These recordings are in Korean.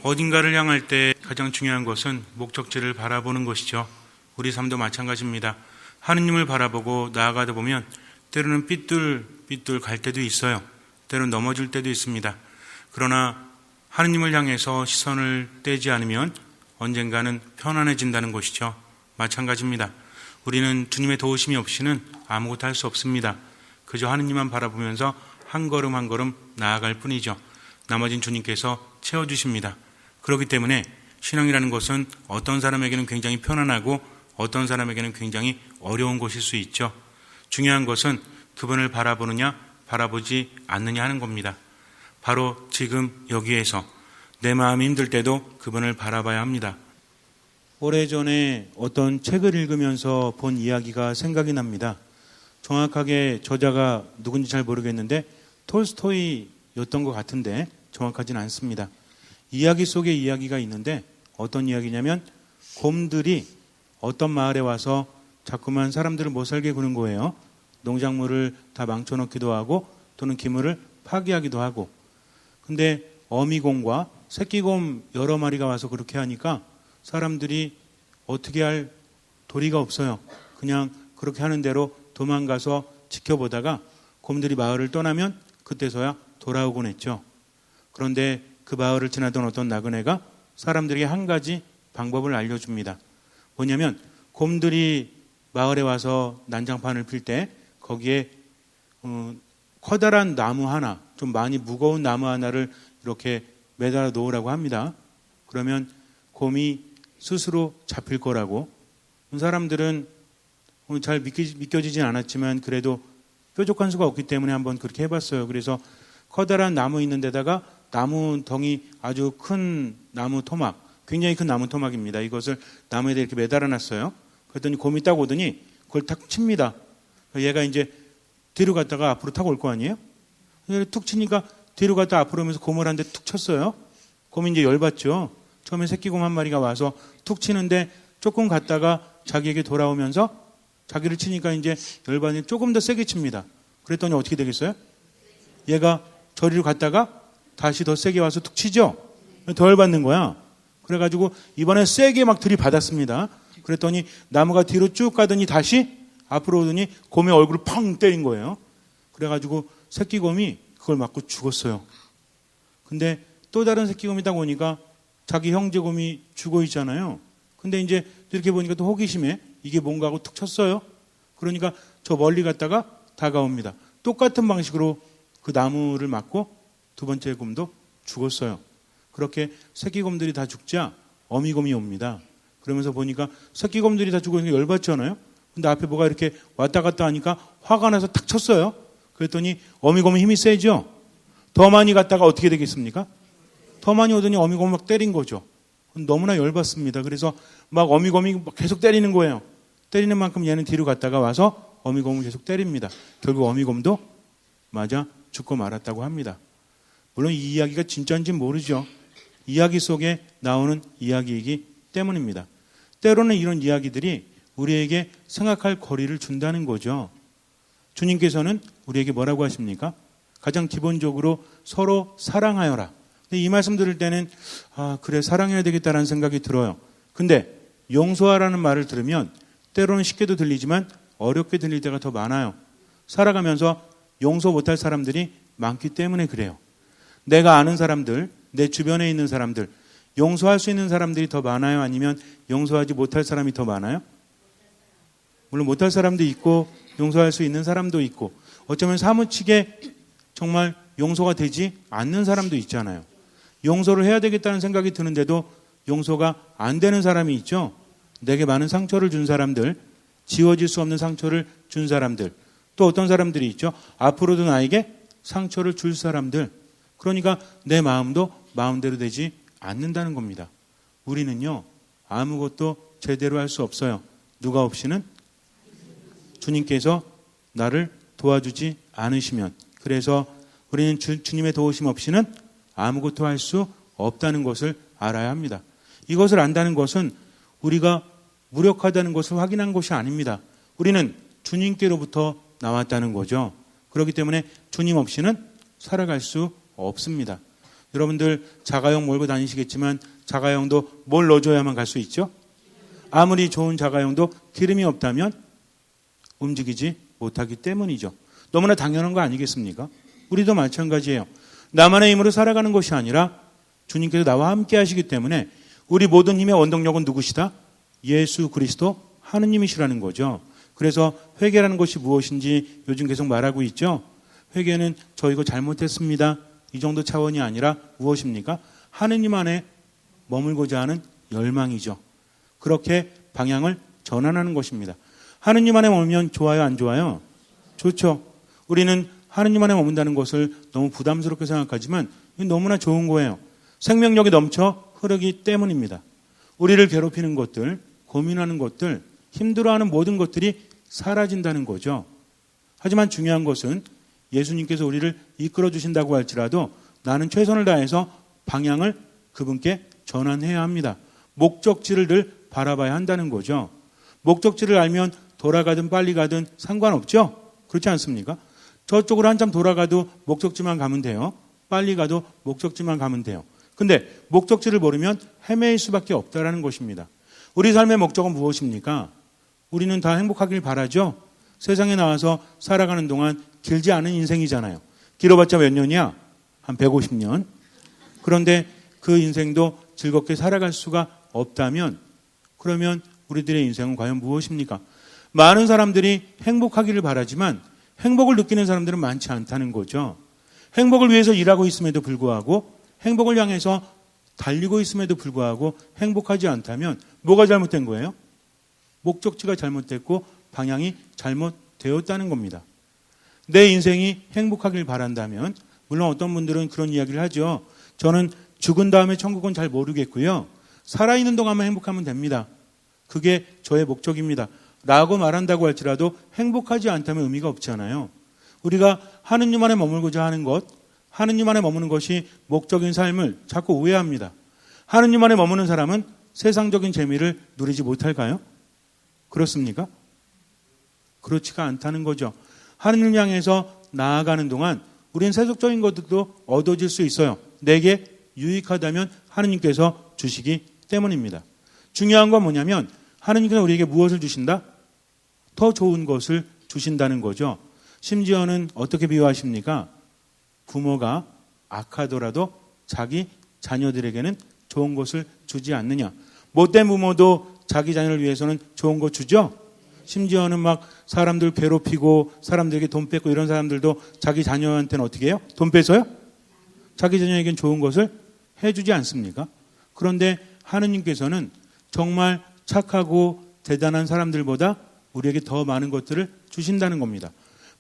어딘가를 향할 때 가장 중요한 것은 목적지를 바라보는 것이죠. 우리 삶도 마찬가지입니다. 하느님을 바라보고 나아가다 보면 때로는 삐뚤 갈 때도 있어요. 때로는 넘어질 때도 있습니다. 그러나 하느님을 향해서 시선을 떼지 않으면 언젠가는 편안해진다는 것이죠. 마찬가지입니다. 우리는 주님의 도우심이 없이는 아무것도 할 수 없습니다. 그저 하느님만 바라보면서 한 걸음 한 걸음 나아갈 뿐이죠. 나머진 주님께서 채워주십니다. 그렇기 때문에 신앙이라는 것은 어떤 사람에게는 굉장히 편안하고 어떤 사람에게는 굉장히 어려운 것일 수 있죠. 중요한 것은 그분을 바라보느냐 바라보지 않느냐 하는 겁니다. 바로 지금 여기에서 내 마음이 힘들 때도 그분을 바라봐야 합니다. 오래전에 어떤 책을 읽으면서 본 이야기가 생각이 납니다. 정확하게 저자가 누군지 잘 모르겠는데 톨스토이였던 것 같은데 정확하진 않습니다. 이야기 속에 이야기가 있는데 어떤 이야기냐면 곰들이 어떤 마을에 와서 자꾸만 사람들을 못 살게 구는 거예요. 농작물을 다 망쳐놓기도 하고 또는 기물을 파괴하기도 하고. 근데 어미곰과 새끼곰 여러 마리가 와서 그렇게 하니까 사람들이 어떻게 할 도리가 없어요. 그냥 그렇게 하는 대로 도망가서 지켜보다가 곰들이 마을을 떠나면 그때서야 돌아오곤 했죠. 그런데 그 마을을 지나던 어떤 나그네가 사람들에게 한 가지 방법을 알려줍니다. 뭐냐면 곰들이 마을에 와서 난장판을 필 때 거기에 커다란 나무 하나, 좀 많이 무거운 나무 하나를 이렇게 매달아 놓으라고 합니다. 그러면 곰이 스스로 잡힐 거라고. 사람들은 잘 믿겨지진 않았지만 그래도 뾰족한 수가 없기 때문에 한번 그렇게 해봤어요. 그래서 커다란 나무 있는 데다가 나무 덩이 아주 큰 나무 토막, 굉장히 큰 나무 토막입니다. 이것을 나무에다 이렇게 매달아 놨어요. 그랬더니 곰이 딱 오더니 그걸 탁 칩니다. 얘가 이제 뒤로 갔다가 앞으로 타고 올 거 아니에요? 툭 치니까 뒤로 갔다 앞으로 오면서 곰을 한 대 툭 쳤어요. 곰이 이제 열받죠. 처음에 새끼곰 한 마리가 와서 툭 치는데 조금 갔다가 자기에게 돌아오면서 자기를 치니까 이제 열받으니 조금 더 세게 칩니다. 그랬더니 어떻게 되겠어요? 얘가 저리로 갔다가 다시 더 세게 와서 툭 치죠? 더 열받는 거야. 그래가지고 이번에 세게 막 들이받았습니다. 그랬더니 나무가 뒤로 쭉 가더니 다시 앞으로 오더니 곰의 얼굴을 펑 때린 거예요. 그래가지고 새끼곰이 그걸 맞고 죽었어요. 근데 또 다른 새끼곰이 딱 오니까 자기 형제곰이 죽어 있잖아요. 근데 이제 이렇게 보니까 또 호기심에 이게 뭔가 하고 툭 쳤어요. 그러니까 저 멀리 갔다가 다가옵니다. 똑같은 방식으로 그 나무를 맞고 두 번째 곰도 죽었어요. 그렇게 새끼곰들이 다 죽자 어미곰이 옵니다. 그러면서 보니까 새끼곰들이 다 죽으니까 열받잖아요. 근데 앞에 뭐가 이렇게 왔다 갔다 하니까 화가 나서 탁 쳤어요. 그랬더니 어미곰이 힘이 세죠. 더 많이 갔다가 어떻게 되겠습니까? 더 많이 오더니 어미곰을 막 때린 거죠. 너무나 열받습니다. 그래서 막 어미곰이 계속 때리는 거예요. 때리는 만큼 얘는 뒤로 갔다가 와서 어미곰을 계속 때립니다. 결국 어미곰도 맞아 죽고 말았다고 합니다. 물론 이 이야기가 진짜인지 모르죠. 이야기 속에 나오는 이야기이기 때문입니다. 때로는 이런 이야기들이 우리에게 생각할 거리를 준다는 거죠. 주님께서는 우리에게 뭐라고 하십니까? 가장 기본적으로 서로 사랑하여라. 근데 이 말씀 들을 때는 그래 사랑해야 되겠다라는 생각이 들어요. 근데 용서하라는 말을 들으면 때로는 쉽게도 들리지만 어렵게 들릴 때가 더 많아요. 살아가면서 용서 못할 사람들이 많기 때문에 그래요. 내가 아는 사람들, 내 주변에 있는 사람들, 용서할 수 있는 사람들이 더 많아요? 아니면 용서하지 못할 사람이 더 많아요? 물론 못할 사람도 있고 용서할 수 있는 사람도 있고 어쩌면 사무치게 정말 용서가 되지 않는 사람도 있잖아요. 용서를 해야 되겠다는 생각이 드는데도 용서가 안 되는 사람이 있죠. 내게 많은 상처를 준 사람들, 지워질 수 없는 상처를 준 사람들, 또 어떤 사람들이 있죠. 앞으로도 나에게 상처를 줄 사람들. 그러니까 내 마음도 마음대로 되지 않는다는 겁니다. 우리는요, 아무것도 제대로 할 수 없어요. 누가 없이는? 주님께서 나를 도와주지 않으시면. 그래서 우리는 주님의 도우심 없이는 아무것도 할 수 없다는 것을 알아야 합니다. 이것을 안다는 것은 우리가 무력하다는 것을 확인한 것이 아닙니다. 우리는 주님께로부터 나왔다는 거죠. 그렇기 때문에 주님 없이는 살아갈 수 없습니다. 여러분들 자가용 몰고 다니시겠지만 자가용도 뭘 넣어줘야만 갈 수 있죠? 아무리 좋은 자가용도 기름이 없다면 움직이지 못하기 때문이죠. 너무나 당연한 거 아니겠습니까? 우리도 마찬가지예요. 나만의 힘으로 살아가는 것이 아니라 주님께서 나와 함께 하시기 때문에 우리 모든 힘의 원동력은 누구시다? 예수 그리스도 하느님이시라는 거죠. 그래서 회개라는 것이 무엇인지 요즘 계속 말하고 있죠. 회개는 저 이거 잘못했습니다. 이 정도 차원이 아니라 무엇입니까? 하느님 안에 머물고자 하는 열망이죠. 그렇게 방향을 전환하는 것입니다. 하느님 안에 머물면 좋아요, 안 좋아요? 좋죠. 우리는 하느님 안에 머문다는 것을 너무 부담스럽게 생각하지만 너무나 좋은 거예요. 생명력이 넘쳐 흐르기 때문입니다. 우리를 괴롭히는 것들, 고민하는 것들, 힘들어하는 모든 것들이 사라진다는 거죠. 하지만 중요한 것은 예수님께서 우리를 이끌어 주신다고 할지라도 나는 최선을 다해서 방향을 그분께 전환해야 합니다. 목적지를 늘 바라봐야 한다는 거죠. 목적지를 알면 돌아가든 빨리 가든 상관없죠? 그렇지 않습니까? 저쪽으로 한참 돌아가도 목적지만 가면 돼요. 빨리 가도 목적지만 가면 돼요. 근데 목적지를 모르면 헤매일 수밖에 없다는 것입니다. 우리 삶의 목적은 무엇입니까? 우리는 다 행복하길 바라죠? 세상에 나와서 살아가는 동안 길지 않은 인생이잖아요. 길어봤자 몇 년이야? 한 150년. 그런데 그 인생도 즐겁게 살아갈 수가 없다면 그러면 우리들의 인생은 과연 무엇입니까? 많은 사람들이 행복하기를 바라지만 행복을 느끼는 사람들은 많지 않다는 거죠. 행복을 위해서 일하고 있음에도 불구하고 행복을 향해서 달리고 있음에도 불구하고 행복하지 않다면 뭐가 잘못된 거예요? 목적지가 잘못됐고 방향이 잘못되었다는 겁니다. 내 인생이 행복하길 바란다면 물론 어떤 분들은 그런 이야기를 하죠. 저는 죽은 다음에 천국은 잘 모르겠고요. 살아있는 동안만 행복하면 됩니다. 그게 저의 목적입니다. 라고 말한다고 할지라도 행복하지 않다면 의미가 없잖아요. 우리가 하느님 안에 머물고자 하는 것, 하느님 안에 머무는 것이 목적인 삶을 자꾸 오해합니다. 하느님 안에 머무는 사람은 세상적인 재미를 누리지 못할까요? 그렇습니까? 그렇지가 않다는 거죠. 하느님 향해서 나아가는 동안 우리는 세속적인 것들도 얻어질 수 있어요. 내게 유익하다면 하느님께서 주시기 때문입니다. 중요한 건 뭐냐면 하느님께서 우리에게 무엇을 주신다? 더 좋은 것을 주신다는 거죠. 심지어는 어떻게 비유하십니까? 부모가 악하더라도 자기 자녀들에게는 좋은 것을 주지 않느냐. 못된 부모도 자기 자녀를 위해서는 좋은 거 주죠. 심지어는 막 사람들 괴롭히고 사람들에게 돈 뺏고 이런 사람들도 자기 자녀한테는 어떻게 해요? 돈 뺏어요? 자기 자녀에게는 좋은 것을 해주지 않습니까? 그런데 하느님께서는 정말 착하고 대단한 사람들보다 우리에게 더 많은 것들을 주신다는 겁니다.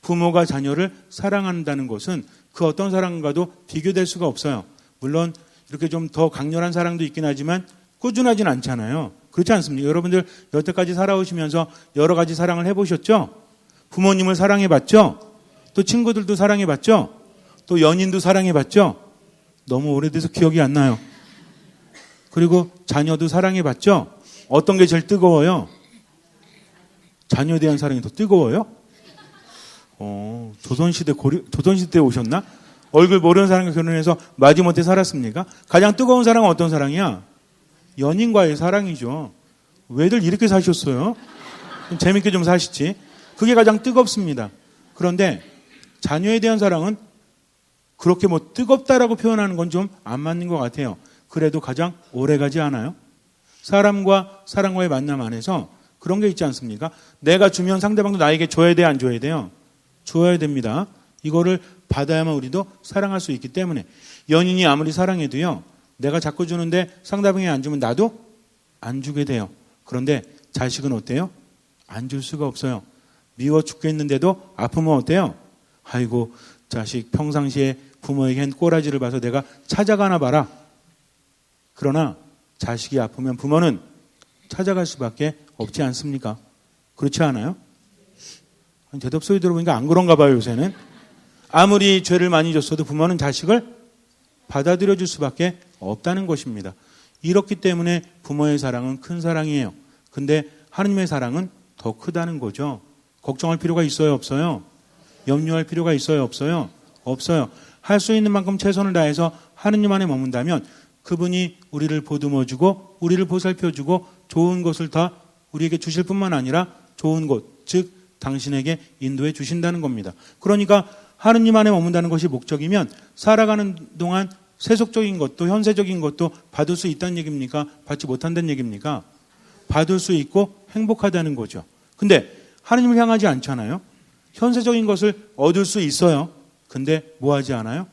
부모가 자녀를 사랑한다는 것은 그 어떤 사랑과도 비교될 수가 없어요. 물론 이렇게 좀 더 강렬한 사랑도 있긴 하지만 꾸준하진 않잖아요. 그렇지 않습니까? 여러분들 여태까지 살아오시면서 여러 가지 사랑을 해보셨죠? 부모님을 사랑해봤죠? 또 친구들도 사랑해봤죠? 또 연인도 사랑해봤죠? 너무 오래돼서 기억이 안 나요. 그리고 자녀도 사랑해봤죠? 어떤 게 제일 뜨거워요? 자녀에 대한 사랑이 더 뜨거워요? 조선시대에 오셨나? 얼굴 모르는 사람과 결혼해서 마지못해 살았습니까? 가장 뜨거운 사랑은 어떤 사랑이야? 연인과의 사랑이죠. 왜들 이렇게 사셨어요? 좀 재밌게 좀 사시지. 그게 가장 뜨겁습니다. 그런데 자녀에 대한 사랑은 그렇게 뭐 뜨겁다라고 표현하는 건 좀 안 맞는 것 같아요. 그래도 가장 오래가지 않아요? 사람과 사람과의 만남 안에서 그런 게 있지 않습니까? 내가 주면 상대방도 나에게 줘야 돼, 안 줘야 돼요? 줘야 됩니다. 이거를 받아야만 우리도 사랑할 수 있기 때문에 연인이 아무리 사랑해도요. 내가 자꾸 주는데 상대방이 안 주면 나도 안 주게 돼요. 그런데 자식은 어때요? 안 줄 수가 없어요. 미워 죽겠는데도 아프면 어때요? 아이고 자식 평상시에 부모에게 한 꼬라지를 봐서 내가 찾아가나 봐라. 그러나 자식이 아프면 부모는 찾아갈 수밖에 없지 않습니까? 그렇지 않아요? 대답 소리 들어보니까 안 그런가 봐요, 요새는. 아무리 죄를 많이 줬어도 부모는 자식을 받아들여 줄 수밖에 없다는 것입니다. 이렇기 때문에 부모의 사랑은 큰 사랑이에요. 근데 하느님의 사랑은 더 크다는 거죠. 걱정할 필요가 있어요, 없어요? 염려할 필요가 있어요, 없어요? 없어요. 할 수 있는 만큼 최선을 다해서 하느님 안에 머문다면 그분이 우리를 보듬어주고 우리를 보살펴주고 좋은 것을 다 우리에게 주실 뿐만 아니라 좋은 곳, 즉 당신에게 인도해 주신다는 겁니다. 그러니까 하느님 안에 머문다는 것이 목적이면 살아가는 동안 세속적인 것도 현세적인 것도 받을 수 있다는 얘기입니까? 받지 못한다는 얘기입니까? 받을 수 있고 행복하다는 거죠. 근데 하느님을 향하지 않잖아요. 현세적인 것을 얻을 수 있어요. 근데 뭐 하지 않아요?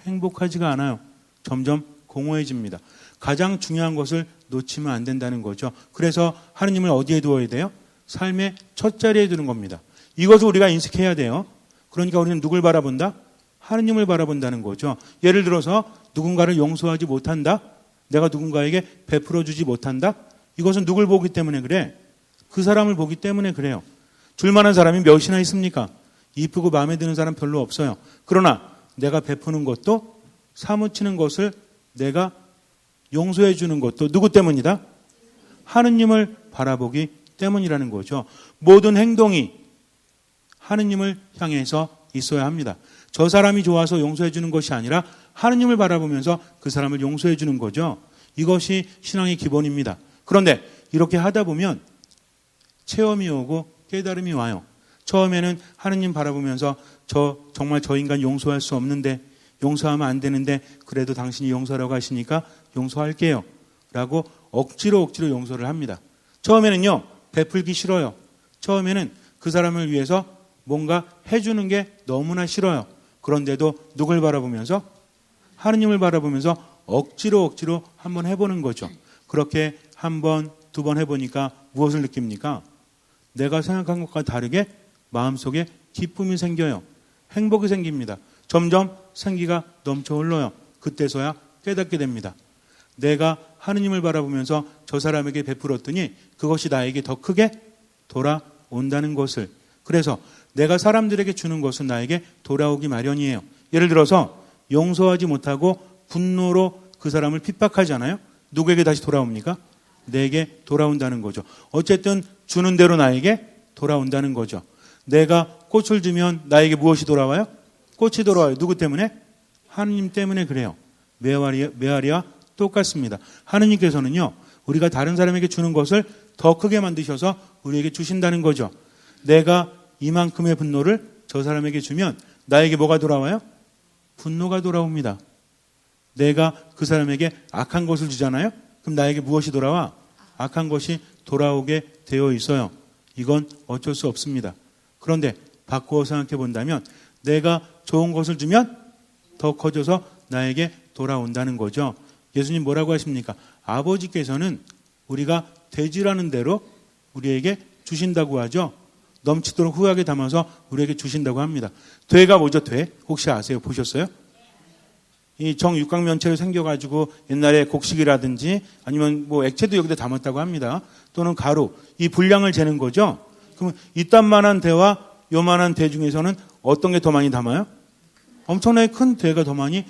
행복하지가 않아요. 점점 공허해집니다. 가장 중요한 것을 놓치면 안 된다는 거죠. 그래서 하느님을 어디에 두어야 돼요? 삶의 첫 자리에 두는 겁니다. 이것을 우리가 인식해야 돼요. 그러니까 우리는 누굴 바라본다? 하느님을 바라본다는 거죠. 예를 들어서 누군가를 용서하지 못한다? 내가 누군가에게 베풀어주지 못한다? 이것은 누굴 보기 때문에 그래? 그 사람을 보기 때문에 그래요. 줄만한 사람이 몇이나 있습니까? 이쁘고 마음에 드는 사람 별로 없어요. 그러나 내가 베푸는 것도 사무치는 것을 내가 용서해 주는 것도 누구 때문이다? 하느님을 바라보기 때문이라는 거죠. 모든 행동이 하느님을 향해서 있어야 합니다. 저 사람이 좋아서 용서해 주는 것이 아니라 하느님을 바라보면서 그 사람을 용서해 주는 거죠. 이것이 신앙의 기본입니다. 그런데 이렇게 하다 보면 체험이 오고 깨달음이 와요. 처음에는 하느님 바라보면서 정말 저 인간 용서할 수 없는데, 용서하면 안 되는데 그래도 당신이 용서라고 하시니까 용서할게요 라고 억지로 용서를 합니다. 처음에는요, 베풀기 싫어요. 처음에는 그 사람을 위해서 뭔가 해주는 게 너무나 싫어요. 그런데도 누굴 바라보면서? 하느님을 바라보면서 억지로 한번 해보는 거죠. 그렇게 한 번, 두 번 해보니까 무엇을 느낍니까? 내가 생각한 것과 다르게 마음속에 기쁨이 생겨요. 행복이 생깁니다. 점점 생기가 넘쳐 흘러요. 그때서야 깨닫게 됩니다. 내가 하느님을 바라보면서 저 사람에게 베풀었더니 그것이 나에게 더 크게 돌아온다는 것을. 그래서 내가 사람들에게 주는 것은 나에게 돌아오기 마련이에요. 예를 들어서 용서하지 못하고 분노로 그 사람을 핍박하잖아요. 누구에게 다시 돌아옵니까? 내게 돌아온다는 거죠. 어쨌든 주는 대로 나에게 돌아온다는 거죠. 내가 꽃을 주면 나에게 무엇이 돌아와요? 꽃이 돌아와요. 누구 때문에? 하느님 때문에 그래요. 메아리와 똑같습니다. 하느님께서는요, 우리가 다른 사람에게 주는 것을 더 크게 만드셔서 우리에게 주신다는 거죠. 내가 이만큼의 분노를 저 사람에게 주면 나에게 뭐가 돌아와요? 분노가 돌아옵니다. 내가 그 사람에게 악한 것을 주잖아요? 그럼 나에게 무엇이 돌아와? 악한 것이 돌아오게 되어 있어요. 이건 어쩔 수 없습니다. 그런데 바꾸어 생각해 본다면 내가 좋은 것을 주면 더 커져서 나에게 돌아온다는 거죠. 예수님 뭐라고 하십니까? 아버지께서는 우리가 되지라는 대로 우리에게 주신다고 하죠. 넘치도록 후하게 담아서 우리에게 주신다고 합니다. 되가 뭐죠? 돼? 혹시 아세요? 보셨어요? 이 정육각면체로 생겨가지고 옛날에 곡식이라든지 아니면 뭐 액체도 여기다 담았다고 합니다. 또는 가루, 이 분량을 재는 거죠. 그러면 이딴만한 대와 요만한 대 중에서는 어떤 게 더 많이 담아요? 엄청나게 큰 대가 더 많이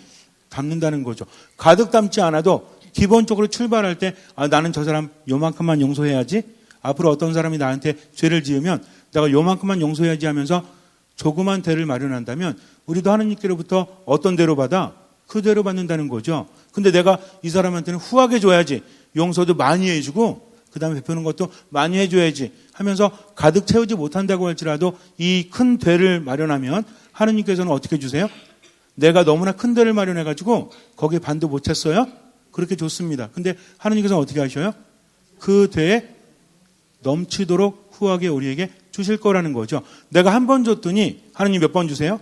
담는다는 거죠. 가득 담지 않아도 기본적으로 출발할 때 나는 저 사람 요만큼만 용서해야지, 앞으로 어떤 사람이 나한테 죄를 지으면 내가 요만큼만 용서해야지 하면서 조그만 대를 마련한다면 우리도 하느님께로부터 어떤 대로 받아? 그 대로 받는다는 거죠. 근데 내가 이 사람한테는 후하게 줘야지, 용서도 많이 해주고 그 다음에 베푸는 것도 많이 해줘야지 하면서 가득 채우지 못한다고 할지라도 이 큰 대를 마련하면 하느님께서는 어떻게 주세요? 내가 너무나 큰 대를 마련해가지고 거기에 반도 못 찼어요? 그렇게 좋습니다. 근데 하느님께서는 어떻게 하셔요? 그 대에 넘치도록 후하게 우리에게 주실 거라는 거죠. 내가 한 번 줬더니 하느님 몇 번 주세요?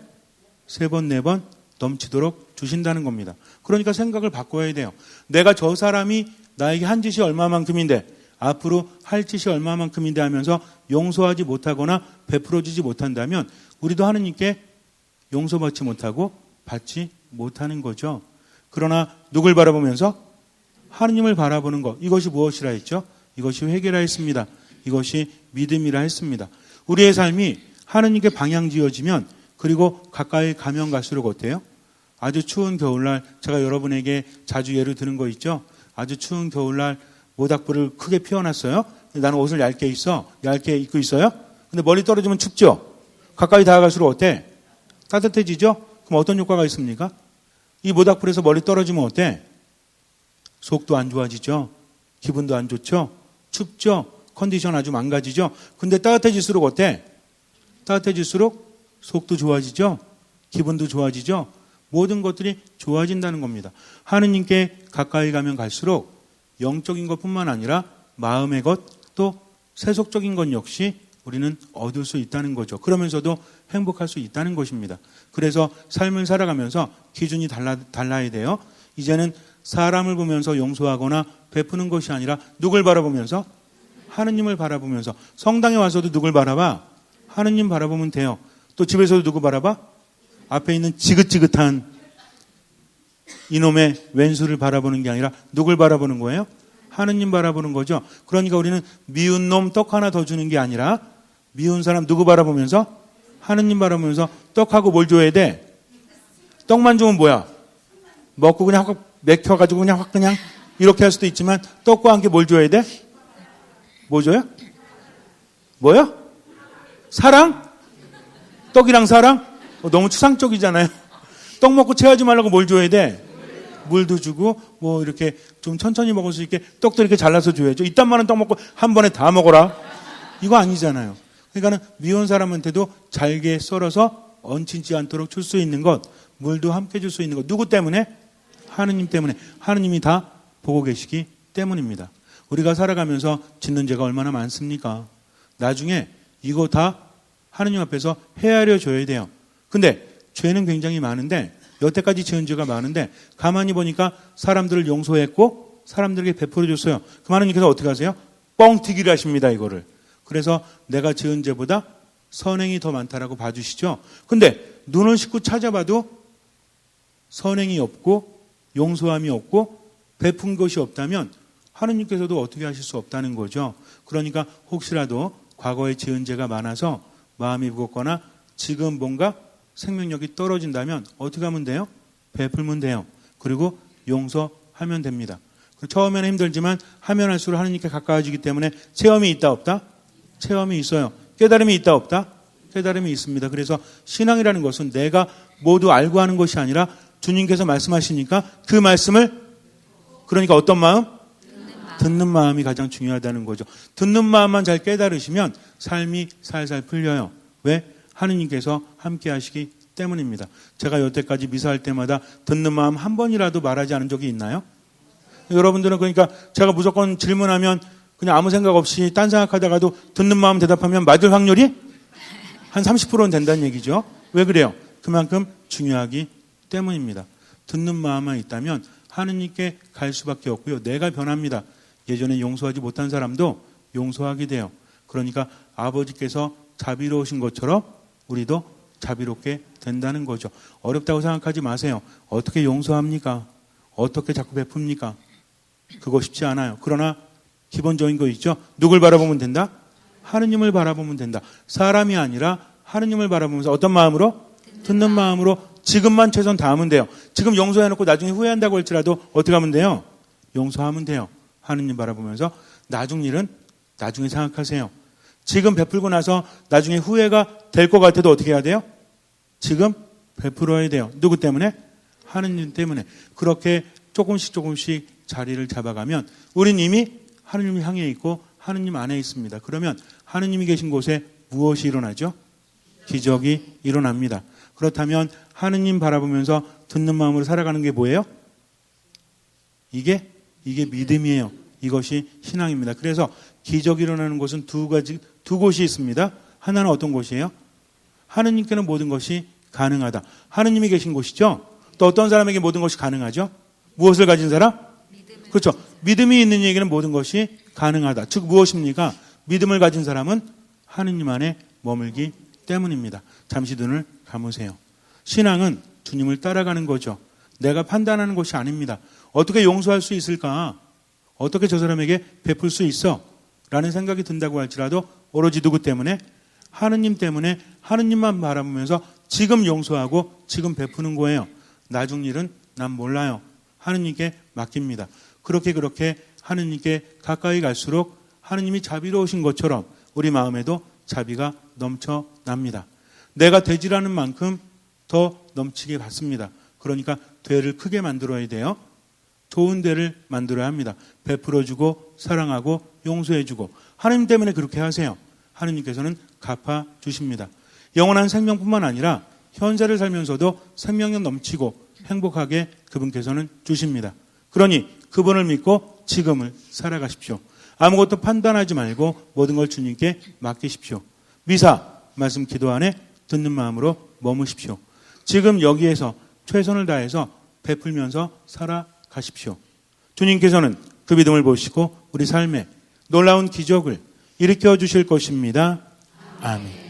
3번, 4번 넘치도록 주신다는 겁니다. 그러니까 생각을 바꿔야 돼요. 내가 저 사람이 나에게 한 짓이 얼마만큼인데 앞으로 할 짓이 얼마만큼인데 하면서 용서하지 못하거나 베풀어주지 못한다면 우리도 하느님께 용서받지 못하고 받지 못하는 거죠. 그러나 누굴 바라보면서? 하느님을 바라보는 것. 이것이 무엇이라 했죠? 이것이 회개라 했습니다. 이것이 믿음이라 했습니다. 우리의 삶이 하느님께 방향 지어지면 그리고 가까이 가면 갈수록 어때요? 아주 추운 겨울날, 제가 여러분에게 자주 예를 드는 거 있죠? 아주 추운 겨울날 모닥불을 크게 피워놨어요. 나는 옷을 얇게 입고 있어요. 근데 멀리 떨어지면 춥죠? 가까이 다가갈수록 어때? 따뜻해지죠? 그럼 어떤 효과가 있습니까? 이 모닥불에서 멀리 떨어지면 어때? 속도 안 좋아지죠? 기분도 안 좋죠? 춥죠? 컨디션 아주 망가지죠? 근데 따뜻해질수록 어때? 따뜻해질수록 속도 좋아지죠? 기분도 좋아지죠? 모든 것들이 좋아진다는 겁니다. 하느님께 가까이 가면 갈수록 영적인 것뿐만 아니라 마음의 것, 또 세속적인 것 역시 우리는 얻을 수 있다는 거죠. 그러면서도 행복할 수 있다는 것입니다. 그래서 삶을 살아가면서 기준이 달라야 돼요. 이제는 사람을 보면서 용서하거나 베푸는 것이 아니라 누굴 바라보면서? 하느님을 바라보면서. 성당에 와서도 누굴 바라봐? 하느님 바라보면 돼요. 또 집에서도 누구 바라봐? 앞에 있는 지긋지긋한 이놈의 왼수를 바라보는 게 아니라 누굴 바라보는 거예요? 하느님 바라보는 거죠. 그러니까 우리는 미운 놈 떡 하나 더 주는 게 아니라 미운 사람 누구 바라보면서? 하느님 바라보면서 떡하고 뭘 줘야 돼? 떡만 주면 뭐야? 먹고 그냥 확 맥혀가지고 그냥 확 그냥 이렇게 할 수도 있지만 떡과 함께 뭘 줘야 돼? 뭐 줘요? 뭐요? 사랑? 떡이랑 사랑? 너무 추상적이잖아요. 떡 먹고 체하지 말라고 뭘 줘야 돼? 물도 주고 뭐 이렇게 좀 천천히 먹을 수 있게 떡도 이렇게 잘라서 줘야죠. 이딴 많은 떡 먹고 한 번에 다 먹어라. 이거 아니잖아요. 그러니까는 미운 사람한테도 잘게 썰어서 얹히지 않도록 줄 수 있는 것, 물도 함께 줄 수 있는 것. 누구 때문에? 하느님 때문에. 하느님이 다 보고 계시기 때문입니다. 우리가 살아가면서 짓는 죄가 얼마나 많습니까? 나중에 이거 다 하느님 앞에서 헤아려 줘야 돼요. 근데 죄는 굉장히 많은데 여태까지 지은 죄가 많은데 가만히 보니까 사람들을 용서했고 사람들에게 베풀어 줬어요. 그럼 하느님께서 어떻게 하세요? 뻥튀기를 하십니다. 이거를. 그래서 내가 지은 죄보다 선행이 더 많다라고 봐주시죠. 근데 눈을 씻고 찾아봐도 선행이 없고 용서함이 없고 베푼 것이 없다면 하느님께서도 어떻게 하실 수 없다는 거죠. 그러니까 혹시라도 과거에 지은 죄가 많아서 마음이 무겁거나 지금 뭔가 생명력이 떨어진다면 어떻게 하면 돼요? 베풀면 돼요. 그리고 용서하면 됩니다. 처음에는 힘들지만 하면 할수록 하느님께 가까워지기 때문에 체험이 있다 없다? 체험이 있어요. 깨달음이 있다 없다? 깨달음이 있습니다. 그래서 신앙이라는 것은 내가 모두 알고 하는 것이 아니라 주님께서 말씀하시니까 그 말씀을 그러니까 어떤 마음? 듣는 마음이 가장 중요하다는 거죠. 듣는 마음만 잘 깨달으시면 삶이 살살 풀려요. 왜? 하느님께서 함께 하시기 때문입니다. 제가 여태까지 미사할 때마다 듣는 마음 한 번이라도 말하지 않은 적이 있나요? 여러분들은 그러니까 제가 무조건 질문하면 그냥 아무 생각 없이 딴 생각하다가도 듣는 마음 대답하면 맞을 확률이 한 30%는 된다는 얘기죠. 왜 그래요? 그만큼 중요하기 때문입니다. 듣는 마음만 있다면 하느님께 갈 수밖에 없고요. 내가 변합니다. 예전에 용서하지 못한 사람도 용서하게 돼요. 그러니까 아버지께서 자비로우신 것처럼 우리도 자비롭게 된다는 거죠. 어렵다고 생각하지 마세요. 어떻게 용서합니까? 어떻게 자꾸 베풉니까? 그거 쉽지 않아요. 그러나 기본적인 거 있죠. 누굴 바라보면 된다? 하느님을 바라보면 된다. 사람이 아니라 하느님을 바라보면서 어떤 마음으로? 듣는 마음으로 지금만 최선 다하면 돼요. 지금 용서해놓고 나중에 후회한다고 할지라도 어떻게 하면 돼요? 용서하면 돼요. 하느님 바라보면서 나중 일은 나중에 생각하세요. 지금 베풀고 나서 나중에 후회가 될 것 같아도 어떻게 해야 돼요? 지금 베풀어야 돼요. 누구 때문에? 하느님 때문에. 그렇게 조금씩 자리를 잡아가면 우린 이미 하느님을 향해 있고 하느님 안에 있습니다. 그러면 하느님이 계신 곳에 무엇이 일어나죠? 기적이 일어납니다. 그렇다면 하느님 바라보면서 듣는 마음으로 살아가는 게 뭐예요? 이게 믿음이에요. 이것이 신앙입니다. 그래서 기적이 일어나는 곳은 두 곳이 있습니다. 하나는 어떤 곳이에요? 하느님께는 모든 것이 가능하다. 하느님이 계신 곳이죠. 또 어떤 사람에게 모든 것이 가능하죠? 무엇을 가진 사람? 믿음을 그렇죠. 믿음이 있는 얘기는 모든 것이 가능하다. 즉 무엇입니까? 믿음을 가진 사람은 하느님 안에 머물기 때문입니다. 잠시 눈을 감으세요. 신앙은 주님을 따라가는 거죠. 내가 판단하는 것이 아닙니다. 어떻게 용서할 수 있을까? 어떻게 저 사람에게 베풀 수 있어? 라는 생각이 든다고 할지라도 오로지 누구 때문에? 하느님 때문에 하느님만 바라보면서 지금 용서하고 지금 베푸는 거예요. 나중 일은 난 몰라요. 하느님께 맡깁니다. 그렇게 하느님께 가까이 갈수록 하느님이 자비로우신 것처럼 우리 마음에도 자비가 넘쳐납니다. 내가 되지라는 만큼 더 넘치게 받습니다. 그러니까 되를 크게 만들어야 돼요. 좋은 되를 만들어야 합니다. 베풀어주고 사랑하고 용서해주고 하나님 때문에 그렇게 하세요. 하나님께서는 갚아주십니다. 영원한 생명뿐만 아니라 현재를 살면서도 생명력 넘치고 행복하게 그분께서는 주십니다. 그러니 그분을 믿고 지금을 살아가십시오. 아무것도 판단하지 말고 모든 걸 주님께 맡기십시오. 미사 말씀 기도 안에 듣는 마음으로 머무십시오. 지금 여기에서 최선을 다해서 베풀면서 살아가십시오. 주님께서는 그 믿음을 보시고 우리 삶에 놀라운 기적을 일으켜 주실 것입니다. 아멘.